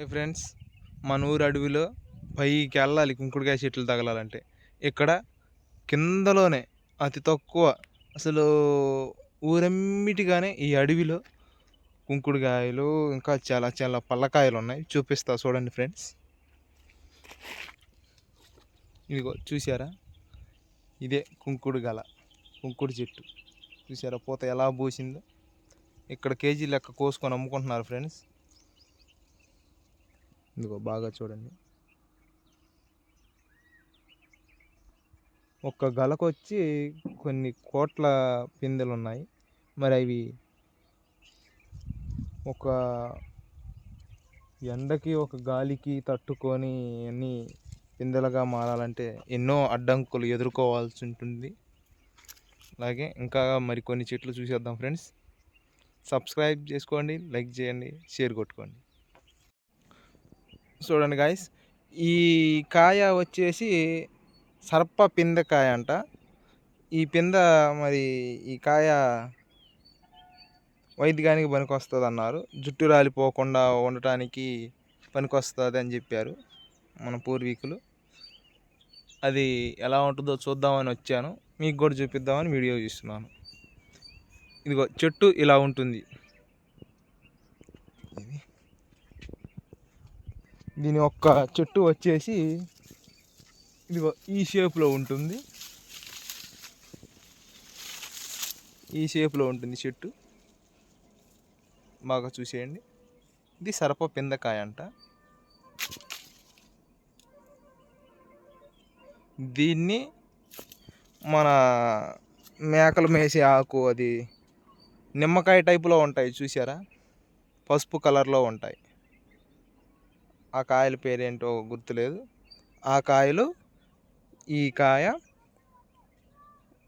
Friends, మన ఊరు అడవిలో పైకి వెళ్ళాలి కుంకుడుకాయ చెట్లు తగలాలంటే. ఇక్కడ కిందలోనే అతి తక్కువ అసలు ఊరెమ్మిటిగానే ఈ అడవిలో కుంకుడుకాయలు ఇంకా చాలా చాలా పళ్ళకాయలు ఉన్నాయి. చూపిస్తా చూడండి ఫ్రెండ్స్. ఇదిగో చూసారా, ఇదే కుంకుడు గల కుంకుడు చెట్టు. చూసారా పూత ఎలా పూసిందో. ఇక్కడ కేజీ లెక్క కోసుకొని అమ్ముకుంటున్నారు ఫ్రెండ్స్. ఇదిగో బాగా చూడండి. ఒక్క గలకొచ్చి కొన్ని కోట్ల పిందెలు ఉన్నాయి. మరి అవి ఒక ఎండకి ఒక గాలికి తట్టుకొని అన్ని పిందెలుగా మారాలంటే ఎన్నో అడ్డంకులు ఎదుర్కోవాల్సి ఉంటుంది. అలాగే ఇంకా మరికొన్ని చెట్లు చూసేద్దాం ఫ్రెండ్స్. సబ్స్క్రైబ్ చేసుకోండి, లైక్ చేయండి, షేర్ కొట్టుకోండి. చూడండి గాయస్, ఈ కాయ వచ్చేసి సర్ప పిందెకాయ అంట. ఈ పింద మరి ఈ కాయ వైద్యానికి పనికొస్తుంది అన్నారు. జుట్టు రాలిపోకుండా ఉండటానికి పనికొస్తుంది అని చెప్పారు మన పూర్వీకులు. అది ఎలా ఉంటుందో చూద్దామని వచ్చాను, మీకు కూడా చూపిద్దామని వీడియో చూస్తున్నాను. ఇదిగో చెట్టు ఇలా ఉంటుంది. దీని ఒక్క చెట్టు వచ్చేసి ఇదిగో ఈ షేప్లో ఉంటుంది. ఈ షేప్లో ఉంటుంది చెట్టు. బాగా చూసేయండి. ఇది సర్ప పిందకాయ అంట. దీన్ని మన మేకలు మేసే ఆకు, అది నిమ్మకాయ టైపులో ఉంటాయి చూసారా, పసుపు కలర్లో ఉంటాయి. ఆ కాయల పేరేంటో గుర్తులేదు. ఆ కాయలు, ఈ కాయ,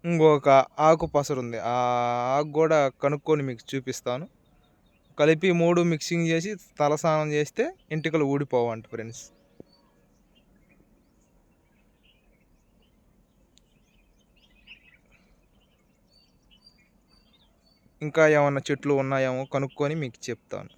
ఇంకొక ఆకు పసరుంది, ఆ ఆకు కూడా కనుక్కొని మీకు చూపిస్తాను. కలిపి 3 మిక్సింగ్ చేసి తలస్నానం చేస్తే ఎంటికలు ఊడిపోవంట ఫ్రెండ్స్. ఇంకా ఏమన్నా చెట్లు ఉన్నాయేమో కనుక్కొని మీకు చెప్తాను.